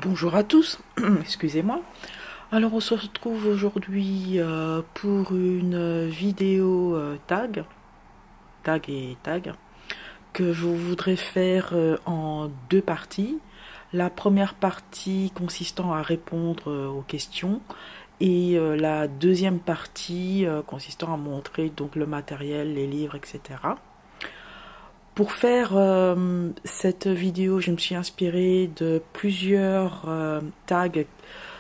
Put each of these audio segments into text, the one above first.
Bonjour à tous, excusez-moi. Alors on se retrouve aujourd'hui pour une vidéo tag et tag, que je voudrais faire en deux parties. La première partie consistant à répondre aux questions et la deuxième partie consistant à montrer donc le matériel, les livres, etc. Pour faire cette vidéo, je me suis inspirée de plusieurs tags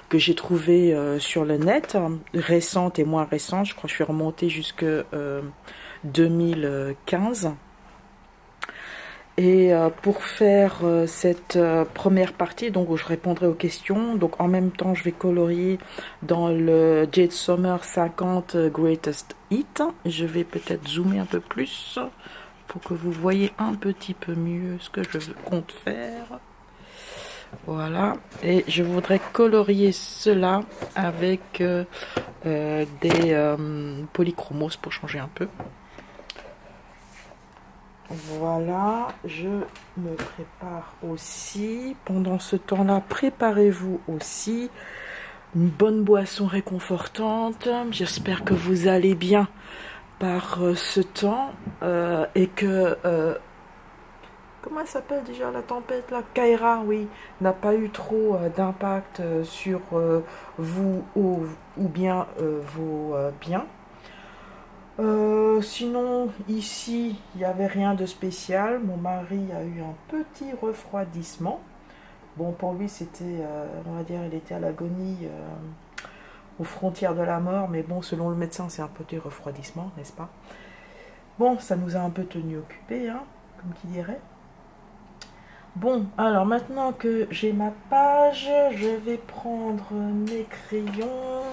que j'ai trouvés sur le net, récentes et moins récentes. Je crois que je suis remontée jusque 2015. Et pour faire cette première partie, donc où je répondrai aux questions, donc en même temps je vais colorier dans le Jade Summer 50 Greatest Hits. Je vais peut-être zoomer un peu plus pour que vous voyez un petit peu mieux ce que je compte faire. Voilà, et je voudrais colorier cela avec des polychromos pour changer un peu. Voilà, je me prépare aussi. Pendant ce temps-là, préparez-vous aussi une bonne boisson réconfortante. J'espère que vous allez bien par ce temps et que comment elle s'appelle déjà la tempête là, Kaira, oui, n'a pas eu trop d'impact sur vous ou bien vos biens. Sinon ici il n'y avait rien de spécial. Mon mari a eu un petit refroidissement. Bon, pour lui c'était on va dire il était à l'agonie, aux frontières de la mort, mais bon, selon le médecin, c'est un petit refroidissement, n'est-ce pas? Bon, ça nous a un peu tenu occupés, hein, comme qui dirait. Bon, alors maintenant que j'ai ma page, je vais prendre mes crayons,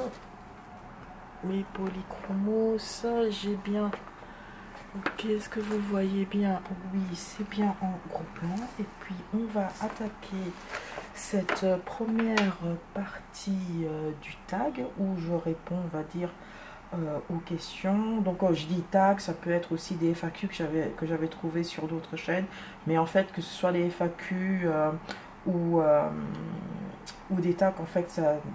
mes polychromos, ça j'ai bien. Ok, est-ce que vous voyez bien? Oui, c'est bien en gros plan. Et puis on va attaquer cette première partie du tag où je réponds, on va dire, aux questions. Donc quand je dis tag, ça peut être aussi des FAQ que j'avais trouvé sur d'autres chaînes, mais en fait que ce soit les FAQ ou des tags, en fait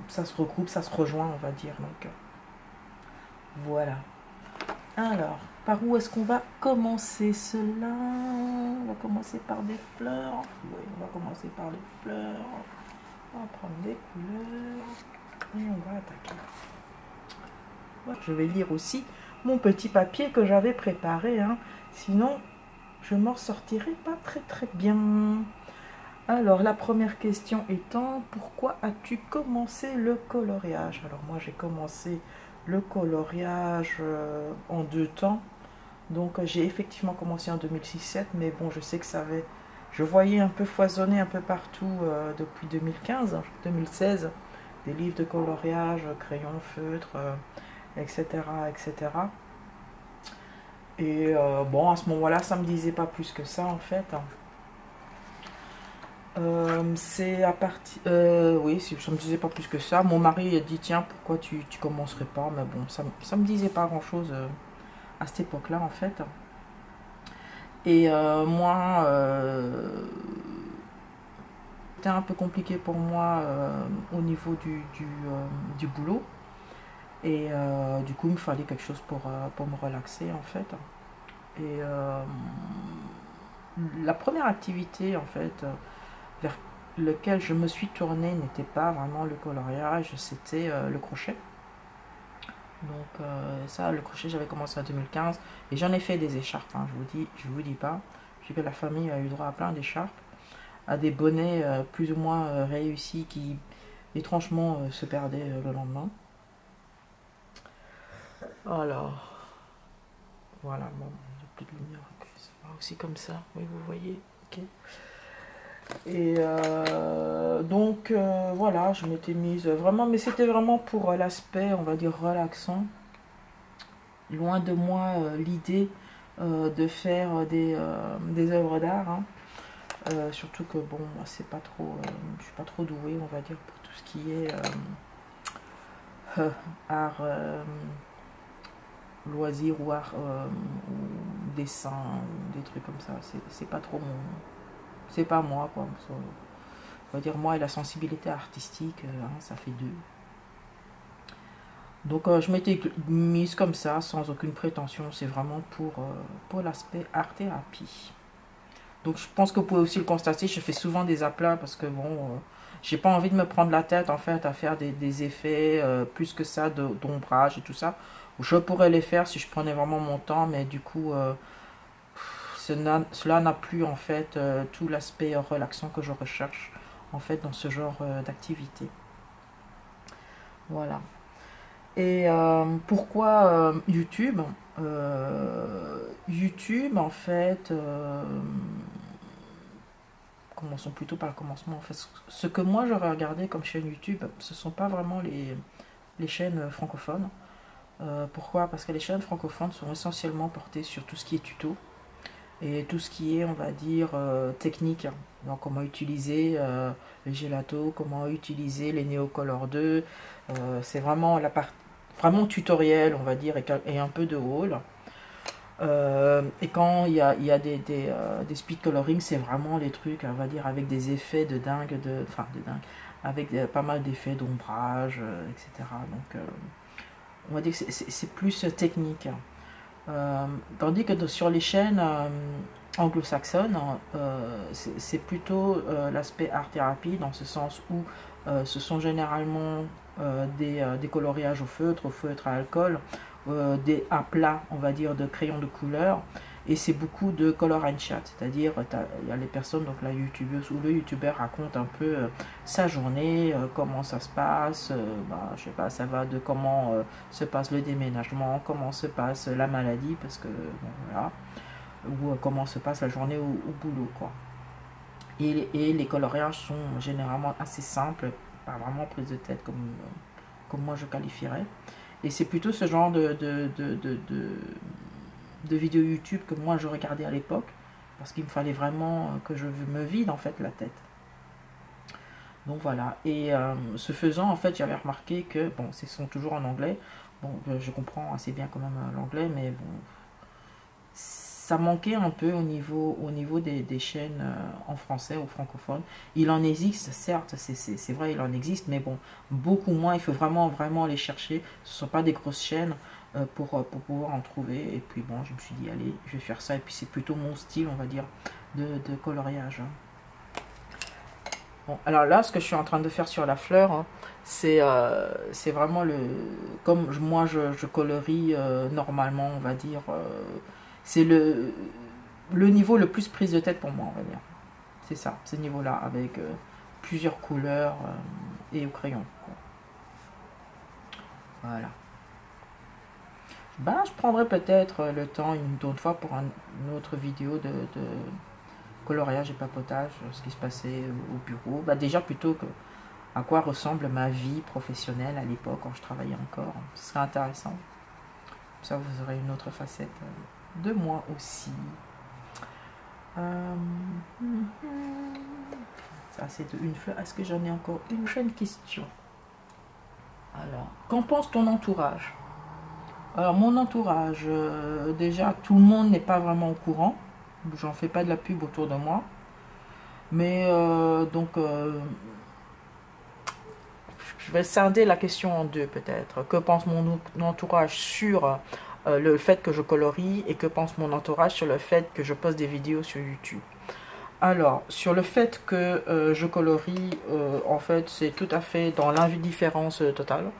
ça se regroupe, ça se rejoint, on va dire. Donc voilà. Alors, par où est-ce qu'on va commencer cela? On va commencer par des fleurs. Oui, on va commencer par les fleurs. On va prendre des couleurs et on va attaquer. Je vais lire aussi mon petit papier que j'avais préparé, hein. Sinon je m'en sortirai pas très bien. Alors la première question étant, pourquoi as-tu commencé le coloriage? Alors moi j'ai commencé le coloriage en deux temps. Donc j'ai effectivement commencé en 2006-7, mais bon, je sais que ça avait, je voyais un peu foisonner un peu partout depuis 2015, 2016, des livres de coloriage, crayons, feutres, etc., etc. Et bon, à ce moment-là, ça me disait pas plus que ça en fait. C'est à partir, oui, ça me disait pas plus que ça. Mon mari a dit tiens, pourquoi tu commencerais pas, mais bon, ça me disait pas grand-chose à cette époque-là en fait. Et moi, c'était un peu compliqué pour moi au niveau du boulot. Et du coup, il me fallait quelque chose pour me relaxer en fait. Et la première activité en fait vers lequel je me suis tournée n'était pas vraiment le coloriage, c'était le crochet. Donc ça, le crochet, j'avais commencé en 2015 et j'en ai fait des écharpes, hein, je vous dis pas. J'ai que la famille a eu droit à plein d'écharpes, à des bonnets plus ou moins réussis qui étrangement se perdaient le lendemain. Alors, voilà, bon, il n'y a plus de lumière, c'est aussi comme ça, oui, vous voyez, ok. Et donc voilà, je m'étais mise vraiment, mais c'était vraiment pour l'aspect, on va dire, relaxant. Loin de moi l'idée de faire des œuvres d'art, hein. Surtout que bon, moi c'est pas trop, je suis pas trop douée, on va dire, pour tout ce qui est art loisir ou art ou dessin, des trucs comme ça. C'est pas trop mon, c'est pas moi quoi. On va dire moi et la sensibilité artistique, hein, ça fait deux. Donc je m'étais mise comme ça, sans aucune prétention. C'est vraiment pour l'aspect art-thérapie. Donc je pense que vous pouvez aussi le constater, je fais souvent des aplats parce que bon, j'ai pas envie de me prendre la tête en fait à faire des effets plus que ça d'ombrage et tout ça. Je pourrais les faire si je prenais vraiment mon temps, mais du coup cela n'a plus en fait tout l'aspect relaxant que je recherche en fait dans ce genre d'activité. Voilà. Et pourquoi YouTube? YouTube, en fait, commençons plutôt par le commencement. En fait, ce que moi j'aurais regardé comme chaîne YouTube, ce ne sont pas vraiment les chaînes francophones. Pourquoi? Parce que les chaînes francophones sont essentiellement portées sur tout ce qui est tuto et tout ce qui est, on va dire, technique. Donc, comment utiliser le gelato, comment utiliser les Neocolor 2. C'est vraiment la partie vraiment tutoriel, on va dire, et un peu de haul. Et quand il y a des speed coloring, c'est vraiment les trucs, on va dire, avec des effets de dingue, avec pas mal d'effets d'ombrage, etc. Donc, on va dire que c'est plus technique. Tandis que sur les chaînes anglo-saxonnes, c'est plutôt l'aspect art-thérapie, dans ce sens où ce sont généralement des coloriages au feutre à alcool, des aplats, on va dire, de crayons de couleur, et c'est beaucoup de color and chat, c'est-à-dire il y a les personnes, donc la youtubeuse ou le youtubeur raconte un peu sa journée, comment ça se passe, je sais pas, ça va de comment se passe le déménagement, comment se passe la maladie, parce que bon, voilà, ou comment se passe la journée au boulot, quoi. Et les coloriages sont généralement assez simples, pas vraiment prise de tête comme moi je qualifierais. Et c'est plutôt ce genre de vidéos YouTube que moi je regardais à l'époque, parce qu'il me fallait vraiment que je me vide en fait la tête. Donc voilà, et ce faisant en fait j'avais remarqué que, bon, ce sont toujours en anglais, bon je comprends assez bien quand même l'anglais, mais bon, ça manquait un peu au niveau des chaînes en français ou francophone. Il en existe, certes, c'est vrai, il en existe, mais bon, beaucoup moins, il faut vraiment les chercher. Ce ne sont pas des grosses chaînes pour pouvoir en trouver. Et puis bon, je me suis dit, allez, je vais faire ça. Et puis c'est plutôt mon style, on va dire, de coloriage. Bon, alors là, ce que je suis en train de faire sur la fleur, hein, c'est vraiment comme moi je colorie normalement, on va dire. C'est le niveau le plus prise de tête pour moi, on va dire. C'est ça, ce niveau-là, avec plusieurs couleurs et au crayon. Voilà. Ben, je prendrai peut-être le temps une autre fois pour une autre vidéo de coloriage et papotage, ce qui se passait au bureau. Ben, déjà, plutôt que à quoi ressemble ma vie professionnelle à l'époque, quand je travaillais encore. Ce serait intéressant. Ça, vous aurez une autre facette de moi aussi. Ça, c'est une fleur. Est-ce que j'en ai encore une question? Alors, qu'en pense ton entourage? Alors, mon entourage, déjà, tout le monde n'est pas vraiment au courant. J'en fais pas de la pub autour de moi. Mais, je vais scinder la question en deux, peut-être. Que pense mon entourage sur le fait que je colorie, et que pense mon entourage sur le fait que je poste des vidéos sur YouTube? Alors, sur le fait que je colorie, en fait, c'est tout à fait dans l'indifférence totale.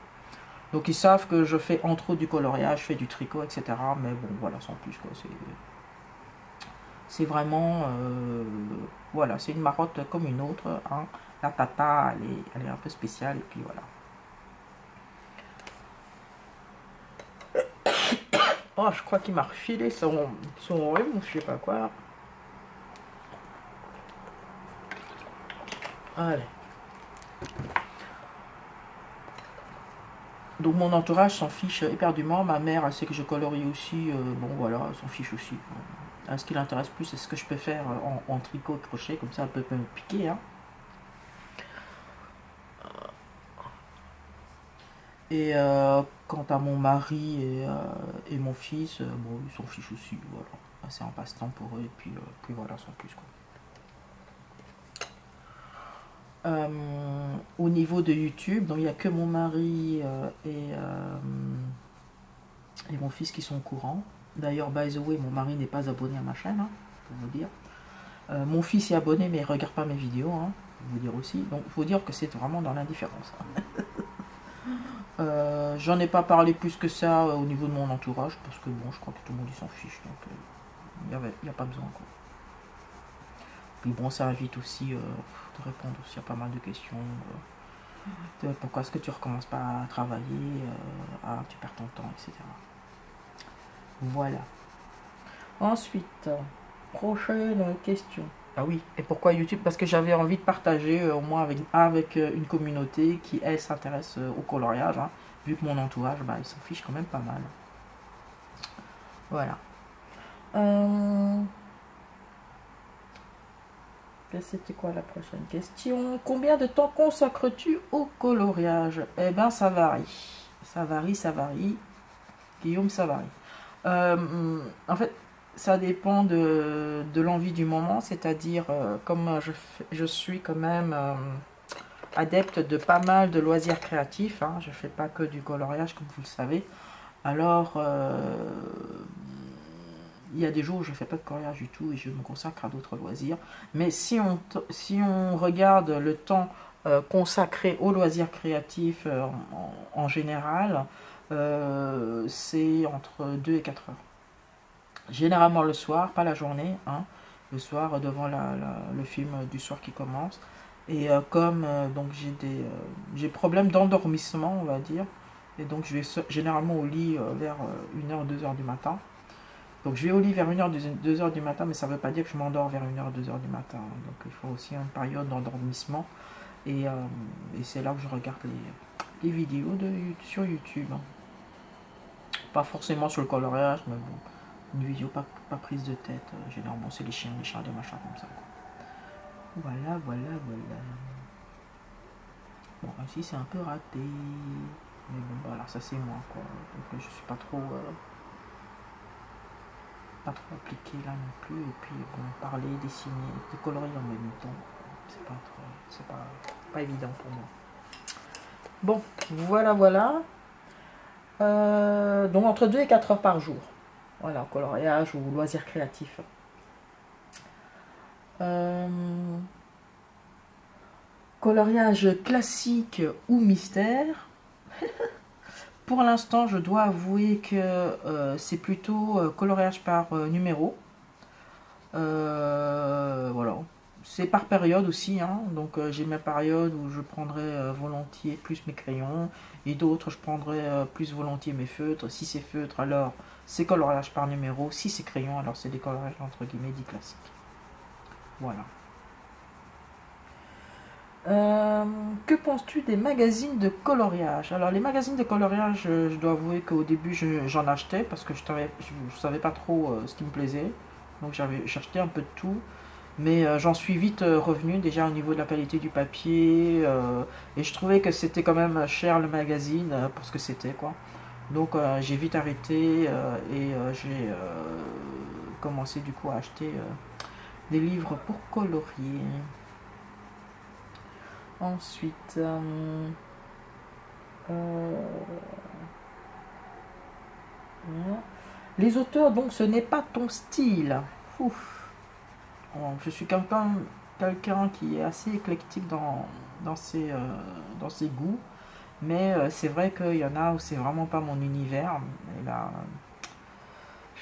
Donc, ils savent que je fais entre autres du coloriage, je fais du tricot, etc. Mais bon, voilà, sans plus, quoi. C'est vraiment, voilà, c'est une marotte comme une autre, hein. La tata, elle est un peu spéciale, et puis voilà. Oh, je crois qu'il m'a refilé son rhume, je sais pas quoi. Allez. Donc mon entourage s'en fiche éperdument. Ma mère, elle sait que je colorie aussi. Bon voilà, elle s'en fiche aussi. Ce qui l'intéresse plus, c'est ce que je peux faire en tricot et crochet. Comme ça, elle peut me piquer. Hein. Et quant à mon mari et mon fils, bon, ils s'en fichent aussi. Voilà. C'est un passe-temps pour eux. Et puis voilà, sans plus quoi. Au niveau de YouTube, donc il n'y a que mon mari et mon fils qui sont au courant. D'ailleurs, by the way, mon mari n'est pas abonné à ma chaîne, hein, pour vous dire. Mon fils est abonné, mais il ne regarde pas mes vidéos, hein, pour vous dire aussi. Donc, il faut dire que c'est vraiment dans l'indifférence. J'en ai pas parlé plus que ça au niveau de mon entourage, parce que bon, je crois que tout le monde s'en fiche, donc il n'y a pas besoin, quoi. Puis bon, ça évite aussi de répondre aussi à pas mal de questions. Pourquoi est-ce que tu recommences pas à travailler, tu perds ton temps, etc. Voilà. Ensuite, prochaine question. Ah oui, et pourquoi YouTube? Parce que j'avais envie de partager au moins avec une communauté qui, elle, s'intéresse au coloriage, hein, vu que mon entourage, bah, il s'en fiche quand même pas mal. Voilà. C'était quoi la prochaine question? Combien de temps consacres-tu au coloriage? Eh bien, ça varie. Ça varie, ça varie. Guillaume, ça varie. En fait, ça dépend de l'envie du moment, c'est-à-dire, comme je suis quand même adepte de pas mal de loisirs créatifs, hein, je ne fais pas que du coloriage, comme vous le savez. Alors, il y a des jours où je ne fais pas de coloriage du tout et je me consacre à d'autres loisirs. Mais si on regarde le temps consacré aux loisirs créatifs en général, c'est entre 2 et 4 heures. Généralement le soir, pas la journée, hein, le soir devant le film du soir qui commence. Et comme donc j'ai problème d'endormissement, on va dire, et donc je vais généralement au lit vers 1h, 2h du matin. Donc je vais au lit vers 1h, 2h du matin, mais ça ne veut pas dire que je m'endors vers 1h, 2h du matin. Donc il faut aussi une période d'endormissement. Et c'est là que je regarde les vidéos sur YouTube. Pas forcément sur le coloriage, mais bon, une vidéo pas prise de tête. Généralement c'est les chiens, les chats, des machins comme ça. Voilà, voilà, voilà. Bon, ici c'est un peu raté. Mais bon, voilà, ça c'est moi, quoi. Donc je suis pas trop appliqué là non plus. Et puis bon, parler, dessiner, décolorer en même temps, c'est pas évident pour moi. Bon, voilà, voilà. Donc entre 2 et 4 heures par jour. Voilà, coloriage ou loisirs créatifs. Coloriage classique ou mystère. Pour l'instant, je dois avouer que c'est plutôt coloriage par numéro. Voilà. C'est par période aussi, hein. Donc j'ai mes périodes où je prendrai volontiers plus mes crayons et d'autres je prendrai plus volontiers mes feutres. Si c'est feutre, alors c'est coloriage par numéro. Si c'est crayon, alors c'est des coloriages entre guillemets dits classiques. Voilà. Que penses-tu des magazines de coloriage? Alors les magazines de coloriage, je dois avouer qu'au début j'en achetais parce que je savais pas trop ce qui me plaisait. Donc j'ai acheté un peu de tout. Mais j'en suis vite revenu déjà au niveau de la qualité du papier. Et je trouvais que c'était quand même cher le magazine pour ce que c'était, quoi. Donc j'ai vite arrêté et j'ai commencé du coup à acheter des livres pour colorier. Ensuite, les auteurs, donc ce n'est pas ton style. Ouf. Bon, je suis quelqu'un qui est assez éclectique dans ses goûts, mais c'est vrai qu'il y en a où c'est vraiment pas mon univers. Et là,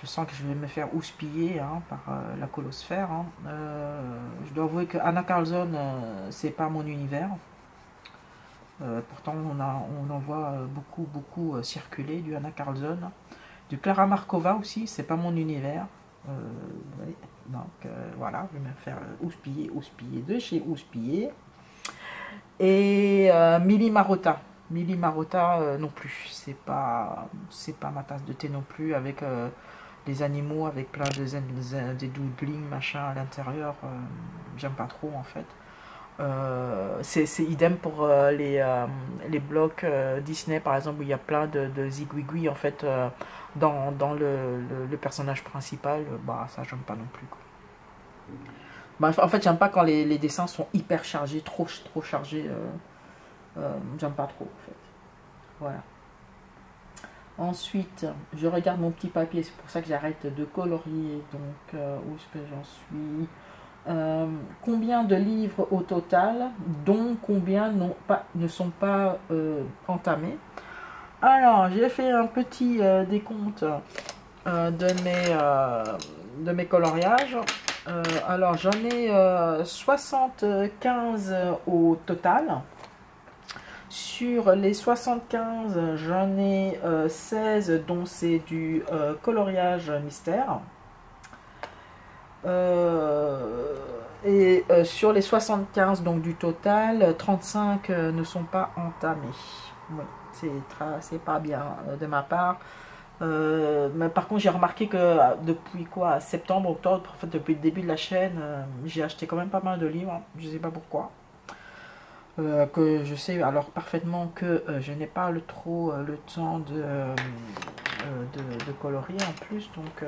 je sens que je vais me faire houspiller hein, par la colosphère. Hein. Je dois avouer que Anna Carlson, c'est pas mon univers. Pourtant, on en voit beaucoup circuler du Anna Carlson. Du Clara Markova aussi, c'est pas mon univers. Ouais, donc voilà, je vais me faire houspiller de chez houspiller. Et Mili Marotta. Mili Marotta non plus, c'est pas ma tasse de thé non plus, avec des animaux avec plein des doodling machin à l'intérieur, j'aime pas trop en fait. C'est idem pour les blocs Disney par exemple où il y a plein de zigouigouis en fait dans le personnage principal, bah ça j'aime pas non plus quoi. Bah, en fait, j'aime pas quand les dessins sont hyper chargés, trop chargés. J'aime pas trop, en fait. Voilà. Ensuite, je regarde mon petit papier, c'est pour ça que j'arrête de colorier. Donc, où est-ce que j'en suis? Combien de livres au total, dont combien ne sont pas entamés? Alors, j'ai fait un petit décompte de mes coloriages. Alors, j'en ai 75 au total. Sur les 75, j'en ai 16 dont c'est du coloriage mystère. Sur les 75 donc du total, 35 ne sont pas entamés. Oui, c'est pas bien de ma part. Mais par contre, j'ai remarqué que depuis quoi, septembre, octobre, en fait, depuis le début de la chaîne, j'ai acheté quand même pas mal de livres. Je sais pas pourquoi. Que je sais alors parfaitement que je n'ai pas trop le temps de colorier en plus, donc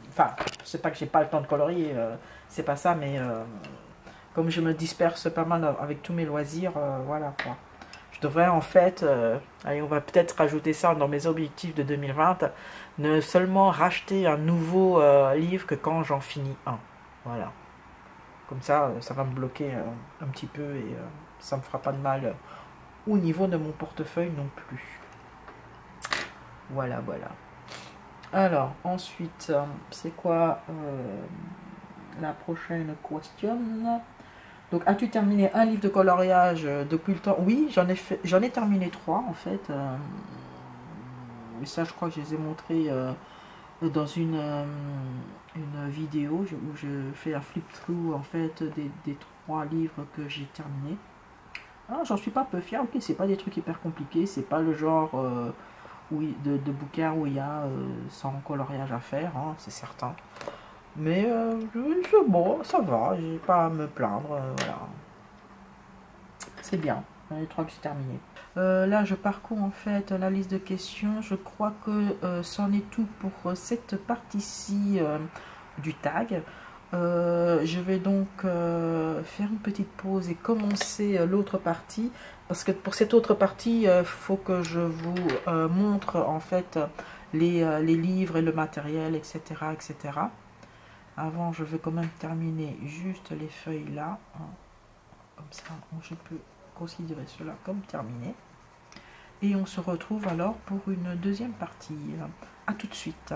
enfin c'est pas que j'ai pas le temps de colorier, c'est pas ça, mais comme je me disperse pas mal avec tous mes loisirs, voilà quoi. Je devrais en fait, allez, on va peut-être rajouter ça dans mes objectifs de 2020, ne seulement racheter un nouveau livre que quand j'en finis un, voilà. Comme ça va me bloquer un petit peu et ça me fera pas de mal au niveau de mon portefeuille non plus. Voilà, voilà. Alors, ensuite, c'est quoi la prochaine question? Donc, as-tu terminé un livre de coloriage depuis le temps? Oui, j'en ai terminé 3 en fait. Et ça, je crois que je les ai montrés dans une vidéo où je fais un flip-through en fait des 3 livres que j'ai terminés. Ah, j'en suis pas peu fier. Ok, c'est pas des trucs hyper compliqués, c'est pas le genre de bouquin où il y a 100 coloriages à faire, hein, c'est certain. Mais c'est bon, ça va, j'ai pas à me plaindre, voilà. C'est bien, les 3 que j'ai terminés. Là, je parcours en fait la liste de questions. Je crois que c'en est tout pour cette partie-ci du tag. Je vais donc faire une petite pause et commencer l'autre partie, parce que pour cette autre partie il faut que je vous montre en fait les livres et le matériel, etc., etc. Avant, je vais quand même terminer juste les feuilles là, hein. Comme ça je peux considérer cela comme terminé et on se retrouve alors pour une deuxième partie. À tout de suite.